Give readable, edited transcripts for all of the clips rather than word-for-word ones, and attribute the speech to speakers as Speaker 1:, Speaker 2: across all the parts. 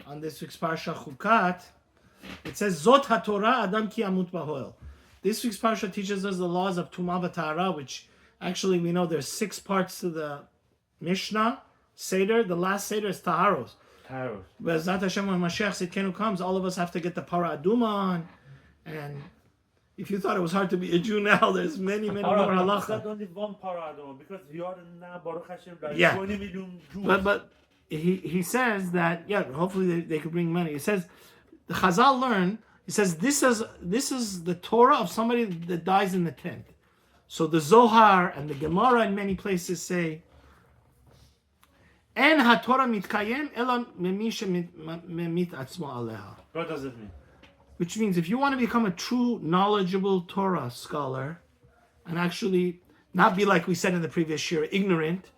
Speaker 1: on this week's Parsha HUKAT, it says, Zot HaTorah Adam Ki Amut Bahoel. This week's Parsha teaches us the laws of Tumah v'Tahara, which actually we know there's 6 parts to the Mishnah, Seder. The last Seder is Taharos. But Zat Hashem, when Mashiach Sidkenu comes, all of us have to get the Parah Aduma on. And if you thought it was hard to be a Jew now, there's many more halacha.
Speaker 2: There's only one Parah Aduma, because you are now, Baruch Hashem, like 20 million Jews.
Speaker 1: But he says that, hopefully they could bring money. He says, the Chazal learn, he says, this is the Torah of somebody that dies in the tent. So the Zohar and the Gemara in many places say, En ha-Torah mitkayem ela memi shememit atzmo aleha.
Speaker 2: What does it mean?
Speaker 1: Which means if you want to become a true knowledgeable Torah scholar, and actually not be like we said in the previous year, ignorant,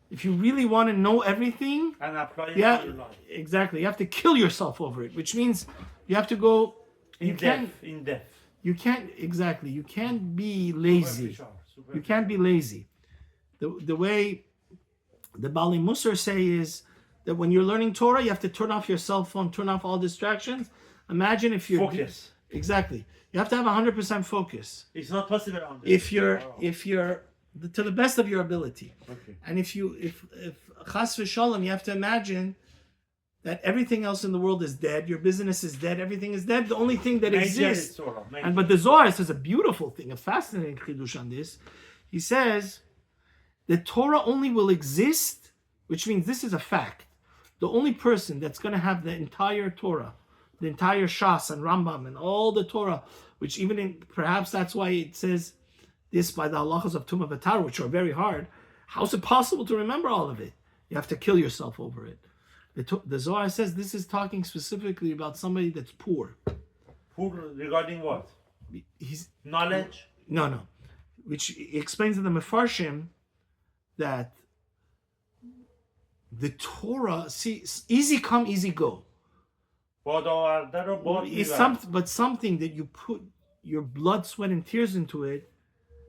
Speaker 1: if you really want to know everything,
Speaker 2: and apply it to your life.
Speaker 1: Exactly. You have to kill yourself over it, which means you have to go
Speaker 2: in depth.
Speaker 1: You can't be lazy. You can't be lazy. The way the Bali Musar say is that when you're learning Torah, you have to turn off your cell phone, turn off all distractions. Imagine if you're
Speaker 2: focus.
Speaker 1: Exactly. You have to have 100% focus.
Speaker 2: It's not possible on this.
Speaker 1: If you're to the best of your ability.
Speaker 2: Okay.
Speaker 1: And if chas v'shalom, you have to imagine that everything else in the world is dead, your business is dead, everything is dead. The only thing that exists, but the Zohar says a beautiful thing, a fascinating chidush on this. He says the Torah only will exist, which means this is a fact. The only person that's going to have the entire Torah, the entire Shas and Rambam and all the Torah, which perhaps that's why it says this by the halachas of Tumah v'Tahara, which are very hard. How is it possible to remember all of it? You have to kill yourself over it. The Zohar says this is talking specifically about somebody that's poor.
Speaker 2: Poor regarding what? Knowledge?
Speaker 1: No. Which he explains in the Mefarshim that the Torah, easy come, easy go. But something that you put your blood, sweat, and tears into it,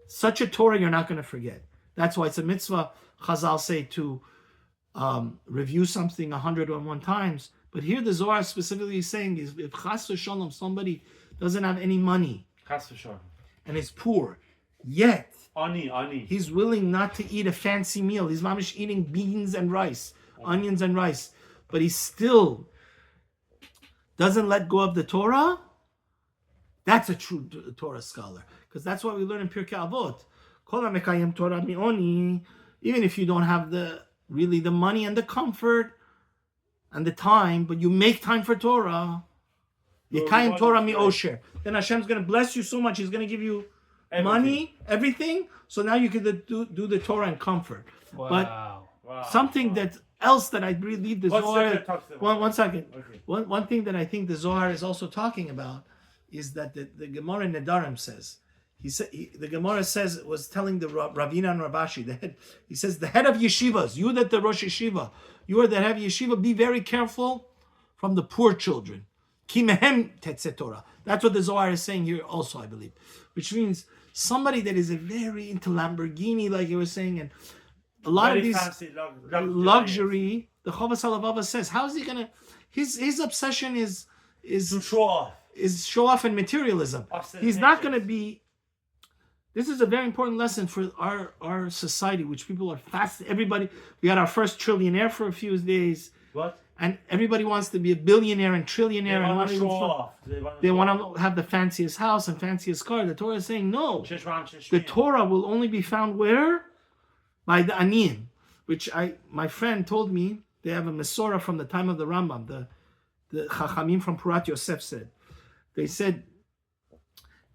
Speaker 1: such a Torah you're not going to forget. That's why it's a mitzvah, Chazal say, to review something 101 times. But here the Zohar specifically is saying is if chas v'shalom somebody doesn't have any money and is poor, yet
Speaker 2: ani.
Speaker 1: He's willing not to eat a fancy meal. He's mamish eating beans and rice, onions and rice, but he still doesn't let go of the Torah. That's a true Torah scholar, because that's what we learn in Pirkei Avot. Kol ha-mekayem Torah mi'oni. Even if you don't have the money and the comfort and the time, but you make time for Torah. Yekayem Torah mi'osher. Then Hashem's going to bless you so much. He's going to give you money, everything. So now you can do the Torah in comfort.
Speaker 2: Wow.
Speaker 1: But something else that I believe the Zohar. One second. Okay. One thing that I think the Zohar is also talking about is that the Gemara in Nedarim says. The Gemara was telling the Ravina and Rabashi, he says, the head of yeshivas, you that the Rosh Yeshiva, you are the head of yeshiva, be very careful from the poor children. Ki mehem tetzeh Torah. That's what the Zohar is saying here also, I believe. Which means somebody that is very into Lamborghini, like you were saying, and a lot very of these fancy luxury, the Chovas HaLevavos says, how is he going to, his obsession is
Speaker 2: to show off.
Speaker 1: Is show off and materialism. He's not going to be. This is a very important lesson for our society, which people are fast. Everybody, we had our first trillionaire for a few days.
Speaker 2: What?
Speaker 1: And everybody wants to be a billionaire and trillionaire.
Speaker 2: They want to show off.
Speaker 1: They want to have the fanciest house and fanciest car. The Torah is saying no. The Torah will only be found where? By the Aniyim, which my friend told me they have a Mesorah from the time of the Rambam. The Chachamim from Purat Yosef said. They said,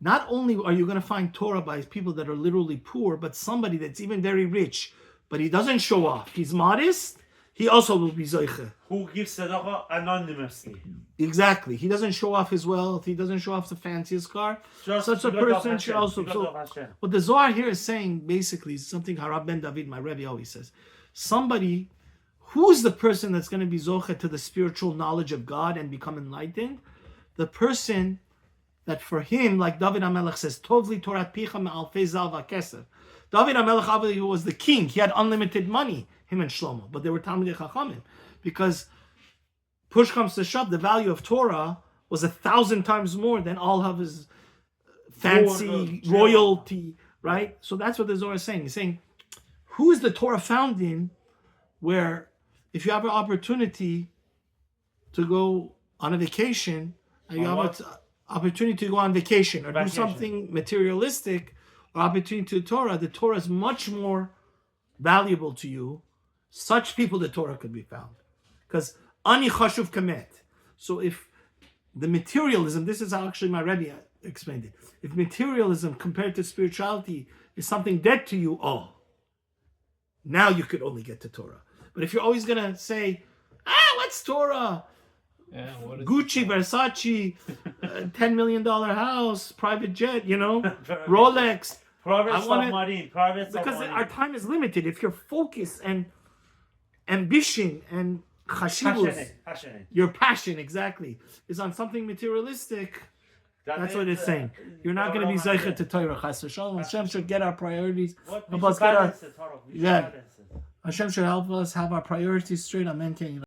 Speaker 1: not only are you going to find Torah by people that are literally poor, but somebody that's even very rich, but he doesn't show off. He's modest. He also will be zoiche.
Speaker 2: Who gives tzedakah anonymously.
Speaker 1: Exactly. He doesn't show off his wealth. He doesn't show off the fanciest car. Such a person should also. So, what the Zohar here is saying basically is something Harab Ben David, my Rebbe, always says. Somebody, who's the person that's going to be zoche to the spiritual knowledge of God and become enlightened? The person that for him, like David HaMelech says, Tovli Torat Picha Me'alfei Zal V'Kesef. David HaMelech, who was the king, he had unlimited money, him and Shlomo, but they were Talmidei Chachamim, because push comes to shove, the value of Torah was 1,000 times more than all of his fancy royalty, right? So that's what the Zohar is saying. He's saying, who is the Torah found in, where if you have an opportunity to go on a vacation, and you have an opportunity to go on vacation or do something materialistic, or opportunity to Torah, the Torah is much more valuable to you. Such people, the Torah could be found. Because ani chashuv kamet. So if the materialism, this is how actually my Rebbe explained it. If materialism compared to spirituality is something dead to you, now you could only get to Torah. But if you're always going to say, what's Torah?
Speaker 3: Yeah, what is
Speaker 1: Gucci, Versace, $10 million house, private jet, Rolex.
Speaker 2: Private submarine.
Speaker 1: Because our time is limited. If your focus and ambition and chashivus, your passion, exactly, is on something materialistic, that's what it's saying. You're not going to be zeicha to Torah. Chas v'shalom. Hashem should get our priorities. Help us get our, Hashem should help us have our priorities straight. Amen.